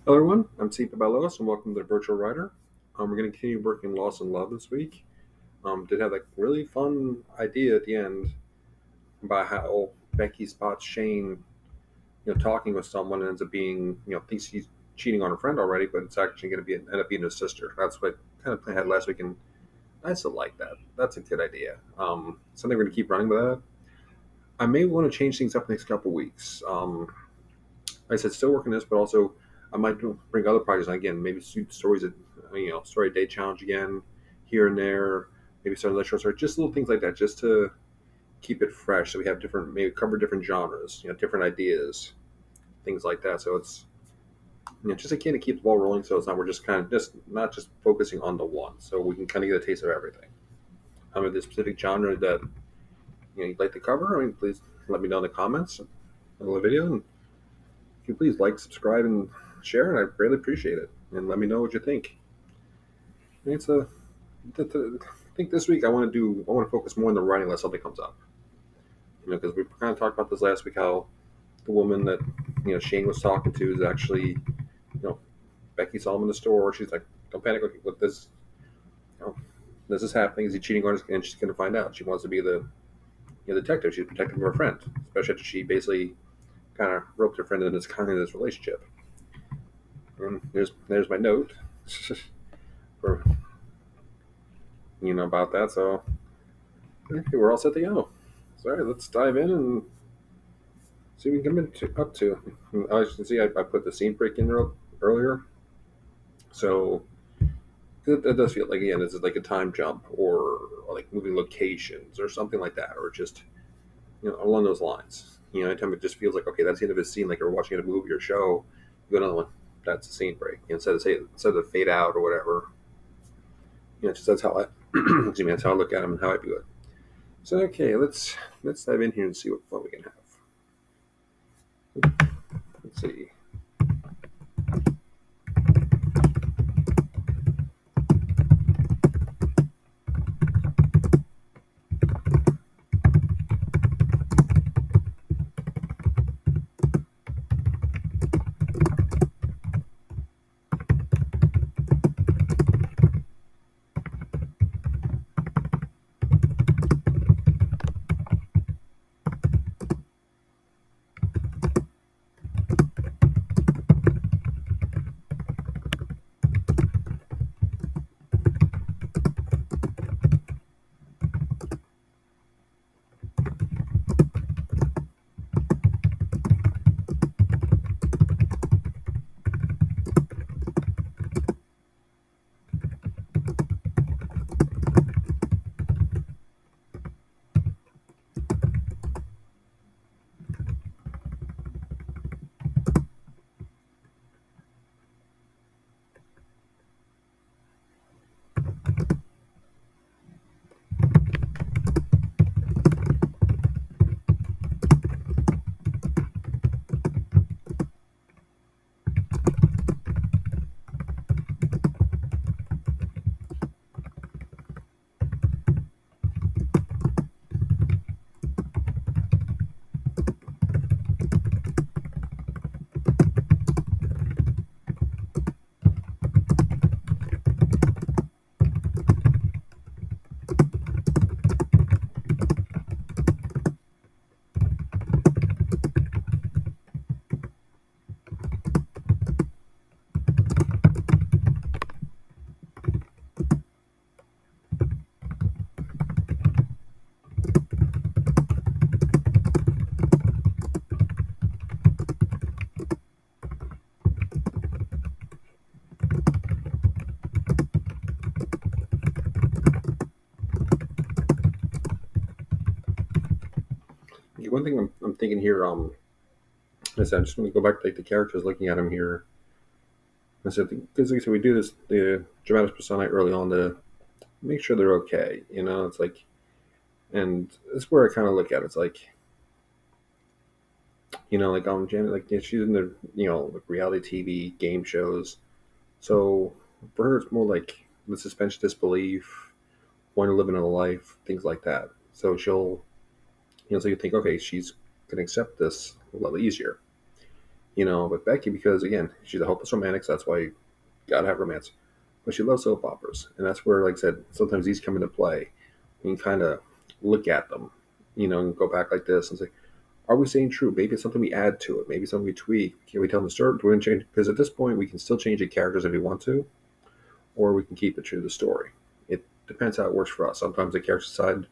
Hello, everyone. I'm Steve Babalos, and welcome to the Virtual Writer. We're going to continue working Lost in Love this week. Did have that really fun idea at the end about how Becky spots Shane, talking with someone and ends up being, thinks he's cheating on her friend already, but it's actually going to be end up being his sister. That's what kind of had last week, and I still like that. That's a good idea. Something we're going to keep running with that. I may want to change things up next couple weeks. Like I said, still working this, but also I might bring other projects on again. Maybe stories that story day challenge again, here and there. Maybe start another short story, just little things like that, just to keep it fresh. So we have different, maybe cover different genres, different ideas, things like that. So it's just a kind of keep the ball rolling. So it's not we're just kind of just not just focusing on the one. So we can kind of get a taste of everything. If there's a specific genre that you'd like to cover, please let me know in the comments of the video, and if you please like, subscribe, and share, and I really appreciate it. And let me know what you think. It's a, I think this week I want to focus more on the writing unless something comes up. Because we kind of talked about this last week how the woman that Shane was talking to is actually Becky saw him in the store. She's like, "Don't panic, okay, what you know, this is happening. Is he cheating on us?" And she's going to find out. She wants to be the detective. She's protecting her friend, especially after she basically kind of roped her friend into this relationship. And there's my note for about that. So okay, we're all set to go. So all right, let's dive in and see what we can get up to. As you can see, I put the scene break in earlier, so it does feel like again this is like a time jump or like moving locations or something like that, or just along those lines. Anytime it just feels like okay, that's the end of a scene, like you're watching a movie or show, you go another one. That's a scene break. Instead of fade out or whatever. Just that's how I excuse me. That's how I look at them and how I do it. So okay, let's dive in here and see what fun we can have. Let's see. Okay, one thing I'm thinking here, is I'm just going to go back to like the characters, looking at them here. I said because like I said, we do this the dramatic persona early on to make sure they're okay. It's like, and it's where I kind of look at it. It's like like Janet, like she's in the like reality TV game shows. So for her, it's more like the suspension of disbelief, wanting to live another life, things like that. So she'll, so you think, okay, she's gonna accept this a little easier. But Becky, because again, she's a hopeless romantic, so that's why you gotta have romance. But she loves soap operas, and that's where, like I said, sometimes these come into play. You can kind of look at them, and go back like this and say, are we staying true? Maybe it's something we add to it. Maybe something we tweak. Can we tell them the story? Do we change? Because at this point, we can still change the characters if we want to, or we can keep it true to the story. It depends how it works for us. Sometimes the characters decide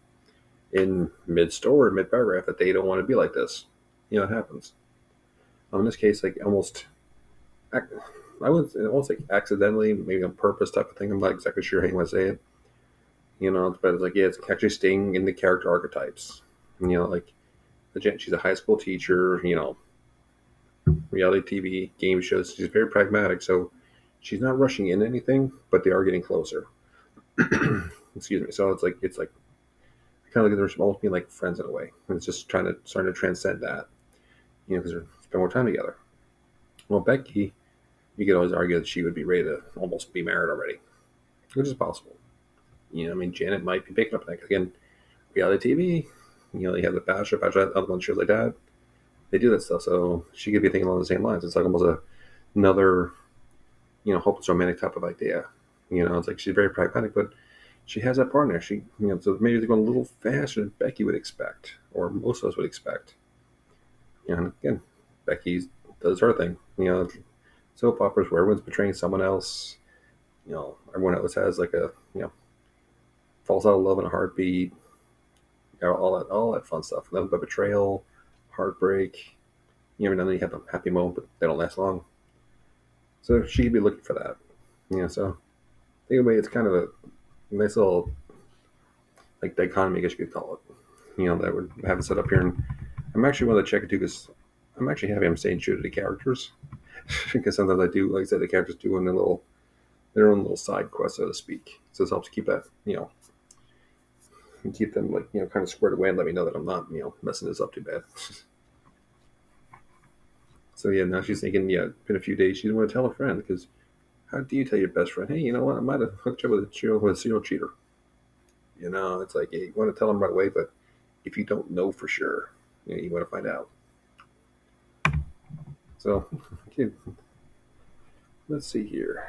in mid-story, mid-paragraph, that they don't want to be like this. It happens. In this case, like almost, I would almost like accidentally, maybe on purpose type of thing. I'm not exactly sure how you want to say it. But it's like, yeah, it's actually staying in the character archetypes. Like she's a high school teacher. Reality TV game shows. She's very pragmatic, so she's not rushing in anything, but they are getting closer. Excuse me. So it's like kind of like they're almost being like friends in a way. And it's just starting to transcend that, because they're spend more time together. Well, Becky, you could always argue that she would be ready to almost be married already, which is possible. I mean, Janet might be picking up that again. Reality TV, they have the Bachelor, other ones shows like that. They do that stuff, so she could be thinking along the same lines. It's like almost another, hopeless romantic type of idea. It's like she's very pragmatic, but she has that partner. So maybe they're going a little faster than Becky would expect, or most of us would expect. And again, Becky does her thing. Soap operas where everyone's betraying someone else. Everyone else has like falls out of love in a heartbeat. All that fun stuff. Nothing but betrayal, heartbreak. Every now and then you have a happy moment, but they don't last long. So she could be looking for that. So anyway, it's kind of a nice little like dichotomy, I guess you could call it. That would have it set up here, and I'm actually willing to check it too because I'm actually happy I'm staying true to the characters because sometimes I do, like I said, the characters do in their own little side quest, so to speak. So this helps keep that and keep them like kind of squared away and let me know that I'm not messing this up too bad. So yeah, now she's thinking, been a few days. She didn't want to tell a friend because how do you tell your best friend, hey, you know what, I might have hooked you up with a serial cheater? It's like, you want to tell them right away, but if you don't know for sure, you want to find out. So, okay, let's see here.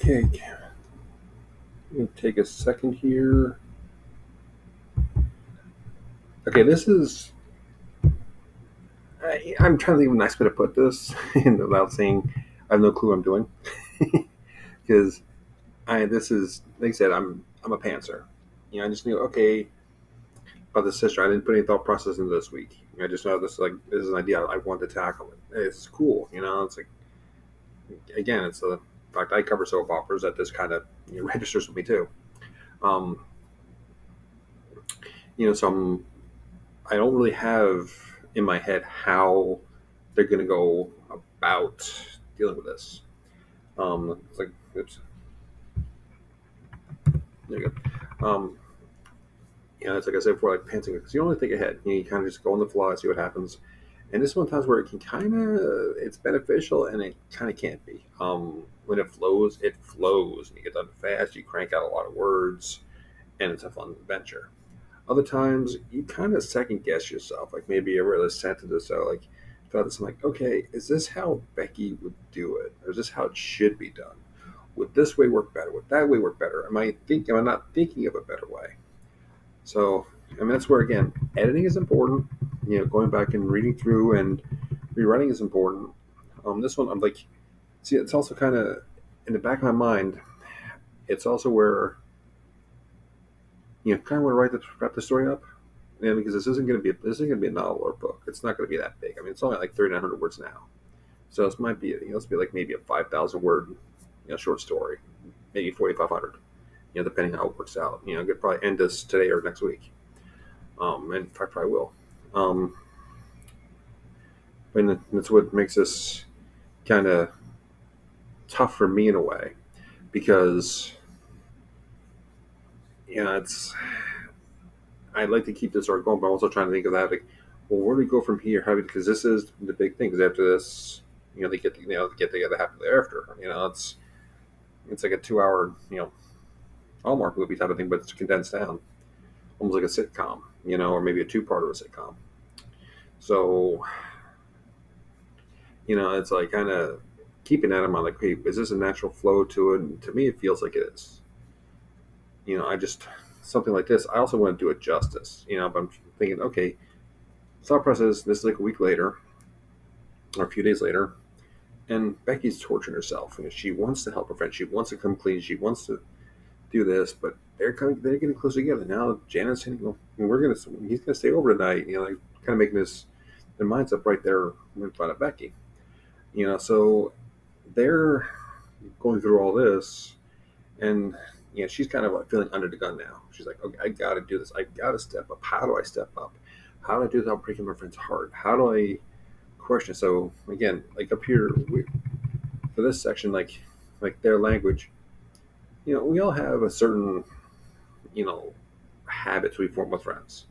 Okay, let me take a second here. Okay, this is. I'm trying to think of a nice way to put this without saying I have no clue what I'm doing. Because this is, like I said, I'm a pantser. I just knew, okay, about the sister. I didn't put any thought process into this week. I just know this is an idea I want to tackle it. It's cool. It's like, again, it's the fact I cover soap operas that this kind of registers with me too. Um, so I don't really have in my head how they're going to go about dealing with this. It's like, oops, there you go. It's like I said before, like pantsing, because you only think ahead. You kind of just go on the fly, see what happens. And this is one times where it can kind of, it's beneficial and it kind of can't be. When it flows, and you get done fast. You crank out a lot of words, and it's a fun adventure. Other times, you kind of second guess yourself. Like maybe you read a sentence or so, like thought this, I'm like, okay, is this how Becky would do it, or is this how it should be done? Would this way work better? Would that way work better? Am I not thinking of a better way? So, that's where again, editing is important. Going back and reading through and rewriting is important. This one, I'm like, see, it's also kind of in the back of my mind. It's also where kind of want to wrap the story up. Because this isn't going to be a novel or a book. It's not going to be that big. It's only like 3,900 words now. So this might be this be like maybe a 5,000 word short story, maybe 4,500. Depending how it works out. I could probably end this today or next week. And I probably will. And that's what makes this kind of tough for me in a way, because it's I'd like to keep this story going, but I'm also trying to think of that like, well, where do we go from here? Because this is the big thing. Because after this, they get together happily after. It's like a 2 hour Hallmark movie type of thing, but it's condensed down, almost like a sitcom, or maybe a two-part of a sitcom. So it's like kind of keeping that in mind, like, hey, is this a natural flow to it? And to me, it feels like it is. I just something like this. I also want to do it justice. But I'm thinking, okay, thought process. This is like a week later, or a few days later, and Becky's torturing herself. She wants to help her friend. She wants to come clean. She wants to do this, but they're getting close together now. Janet's saying, "Well, he's gonna stay over tonight." Like kind of making their minds up right there in front of Becky. So they're going through all this, and she's kind of like feeling under the gun now. She's like, okay, I got to do this. I got to step up. How do I step up? How do I do this without breaking my friend's heart? How do I question? So again, like up here for this section, like their language, we all have a certain you know habits we form with friends,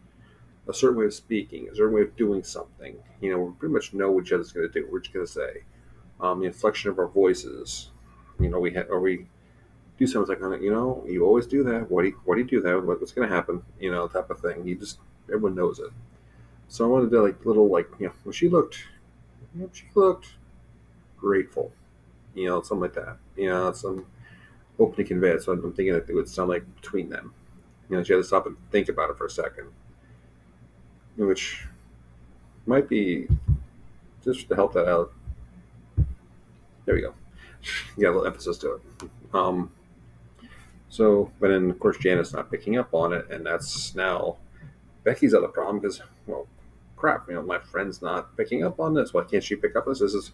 a certain way of speaking, a certain way of doing something. We pretty much know what each other's going to do. We're just going to say the inflection of our voices. We do something like, you always do that. Why do you do that? What's going to happen? Type of thing. Everyone knows it. So I wanted to like little like, well, she looked grateful, something like that. Some opening convey it. So I'm thinking that it would sound like between them. She had to stop and think about it for a second, which might be just to help that out. There we go. You got a little emphasis to it. But then of course Janet's not picking up on it, and that's now Becky's other problem because, well, crap, my friend's not picking up on this. Why can't she pick up on this?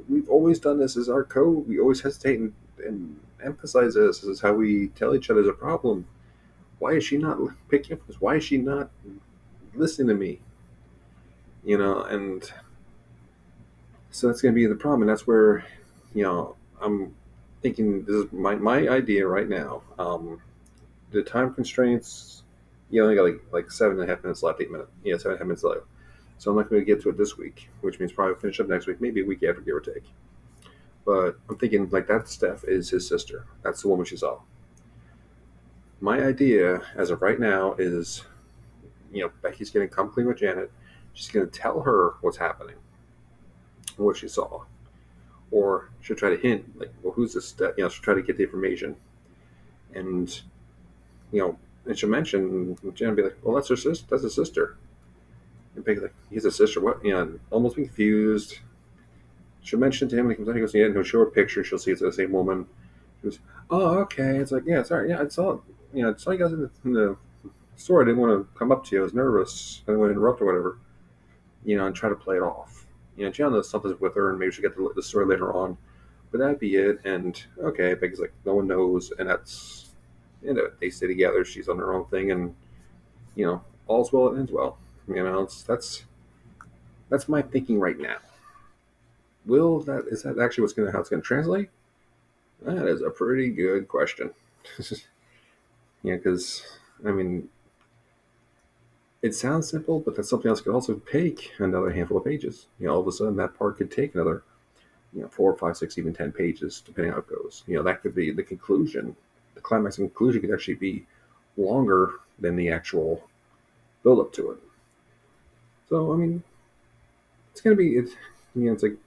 We've always done this. This is our code. We always hesitate and emphasize this. This is how we tell each other there's a problem. Why is she not picking up this? Why is she not listening to me? And so that's going to be the problem, and that's where, I'm thinking this is my idea right now. The time constraints, you only got like 7.5 minutes left, 8 minutes, 7.5 minutes left. So I'm not going to get to it this week, which means probably finish up next week, maybe a week after, give or take. But I'm thinking like that Steph is his sister. That's the woman she saw. My idea as of right now is, Becky's going to come clean with Janet. She's going to tell her what's happening, what she saw. or she'll try to hint like, well, who's this? She'll try to get the information, and you know, and she'll mention Jen will be like, well, that's her sister. That's his sister. And Becky's like, he's a sister. What? Almost confused. She'll mention it to him when he comes out. He goes, yeah, and he'll show her a picture. She'll see it's the same woman. She goes, oh, okay. It's like, yeah, sorry. Yeah, I saw, I saw you guys in the store. I didn't want to come up to you. I was nervous. I didn't want to interrupt or whatever. And try to play it off. John knows something's with her, and maybe she'll get the story later on. But that'd be it. And okay, Becky's like, no one knows, and that's, they stay together. She's on her own thing, and all's well that ends well. That's my thinking right now. Is that actually how it's gonna translate? That is a pretty good question. Because I mean, it sounds simple, but that something else could also take another handful of pages. All of a sudden that part could take another, 4, 5, 6, even 10 pages, depending how it goes. That could be the conclusion. The climax and conclusion could actually be longer than the actual build up to it. So I mean, it's gonna be it's like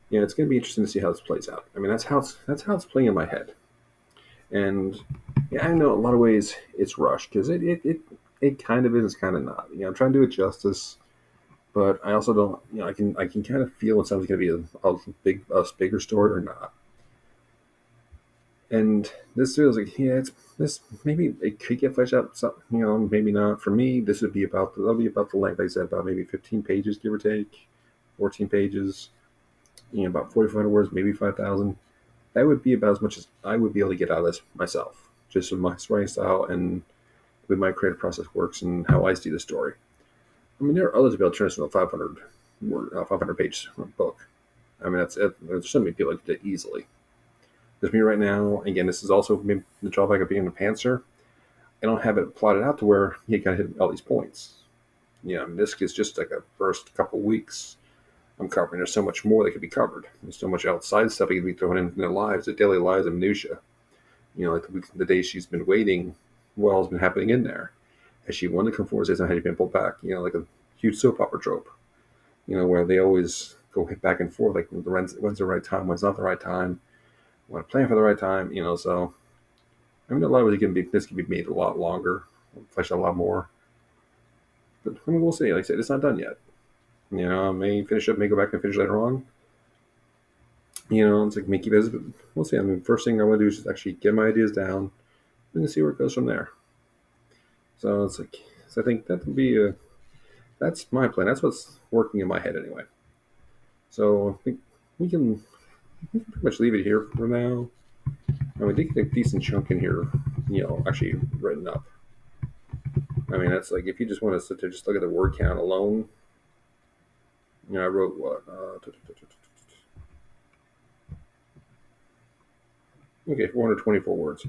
it's gonna be interesting to see how this plays out. I mean, that's how it's playing in my head. And I know in a lot of ways it's rushed because it kind of is, kind of not. I'm trying to do it justice, but I also don't. I can kind of feel when something's going to be a bigger story or not. And this feels like it's this maybe it could get fleshed out. Maybe not. For me, this would be that'll be about the length, like I said, about maybe 15 pages, give or take, 14 pages. About 4,500 words, maybe 5,000. That would be about as much as I would be able to get out of this myself, just with my writing style and the way my creative process works and how I see the story. I mean, there are others to be able to turn this into a 500 page book. I mean, there's so many people that could do it easily. There's me right now. Again, this is also the drawback of being a pantser. I don't have it plotted out to where you got to hit all these points. I mean, this is just like a first couple weeks I'm covering. There's so much more that could be covered. There's so much outside stuff that could be thrown in their lives, their daily lives and minutia. Like the days she's been waiting, what all's been happening in there. Has she wanted to come forward and say something, had been pulled back? Like a huge soap opera trope. Where they always go back and forth, like when's the right time, when's not the right time, want to plan for the right time. So I mean, a lot of it this can be made a lot longer, fleshed out a lot more. But I mean, we'll see. Like I said, it's not done yet. I may finish up, may go back and finish later on. It's like Mickey business, but we'll see. I mean, first thing I want to do is just actually get my ideas down and see where it goes from there. So it's like, I think that would be that's my plan. That's what's working in my head anyway. So I think we can pretty much leave it here for now. And we did get a decent chunk in here, actually written up. I mean, that's like if you just want to sit there, just look at the word count alone. I wrote what? Okay, 424 words.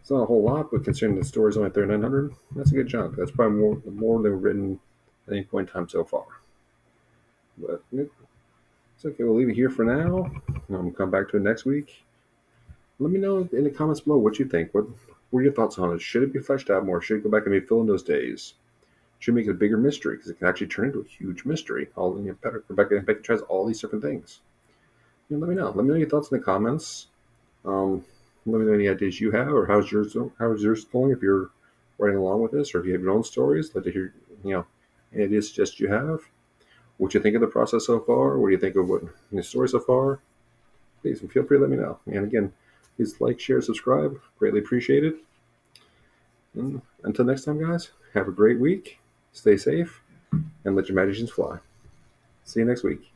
It's not a whole lot, but considering the story's only 3,900, that's a good chunk. That's probably more than written at any point in time so far. But it's okay. We'll leave it here for now. I'm come back to it next week. Let me know in the comments below what you think. What were your thoughts on it? Should it be fleshed out more? Should it go back and maybe fill in those days? Should make it a bigger mystery because it can actually turn into a huge mystery. Becky tries all these different things. Let me know. Let me know your thoughts in the comments. Let me know any ideas you have, or how's yours going if you're writing along with this, or if you have your own stories. I'd like to hear any ideas suggestions you have. What you think of the process so far? What do you think of the story so far? Please feel free to let me know. And again, please like, share, subscribe. Greatly appreciate it. And until next time, guys, have a great week. Stay safe and let your imaginations fly. See you next week.